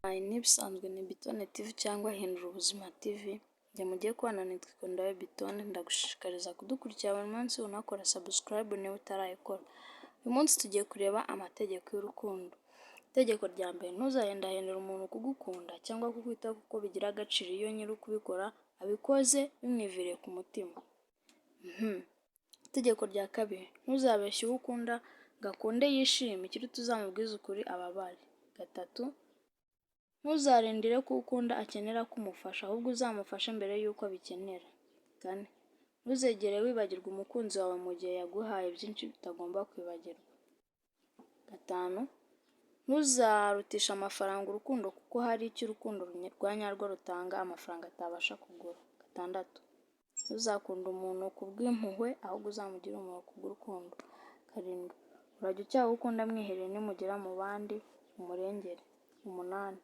N'ibisanzwe ni Bitone TV cyangwa Hindura Ubuzima TV, njye mugiye kubana nitwa Ikundayo Bitone, ndagushishikariza kudukurikira buri munsi unakora subscribe niba utarayikora. Uyu munsi tugiye kureba amategeko y'urukundo. Itegeko rya mbere, ntuzahendahendere umuntu kugukunda cyangwa kukwitaho kuko bigira agaciro iyo nyiri ukubikora abikoze bimwiviriye ku mutima. Itegeko rya kabiri, ntuzabeshye uwo ukunda ngo akunde yishime, ikiruta uzamubwize ukuri ababare. Gatatu, ntuzarindire ko ukunda akenera ko umufasha, ahubwo uzamufashe mbere y'uko abikenera. Kane, ntuzegere wibagirwa umukunzi wawe mu gihe yaguhaye byinshi bitagomba kwibagirwa. Gatanu, ntuzarutisha amafaranga urukundo kuko hari icyo urukundo rwa nyarwo rutanga amafaranga atabasha kugura. Gatandatu, ntuzakunde umuntu kubw'impuhwe ahubwo uzamugire impuhwe kubw'urukundo. Karindwi, urajya ucyaha uwo ukunda mwiherere nimugera mu bandi umurengere. Umunani,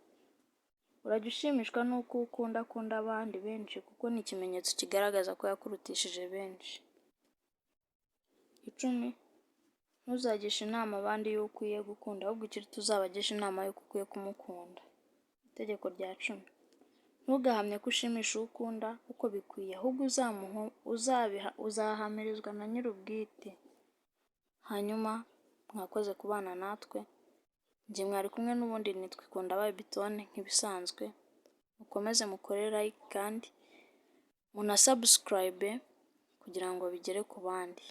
urajya ushimishwa n'uko uwo ukunda akunda abandi benshi kuko ni ikimenyetso kigaragaza ko yakurutishije benshi. Icumi, ntuzagishe inama abandi y'uwo ukwiye gukunda, ahubwo ikiruta uzabagisha inama y'uko ukwiye kumukunda. Itegeko rya cumi, ntugahamye ko ushimisha uwo ukunda uko bikwiye, ahubwo uzahamirizwa na nyir'ubwite. Hanyuma mwakoze kubana natwe, njye mwari kumwe n'ubundi nitwa Ikundayo Bitone nk'ibisanzwe. Mukomeze mukore like kandi munasubscribe kugira ngo bigere ku bandi.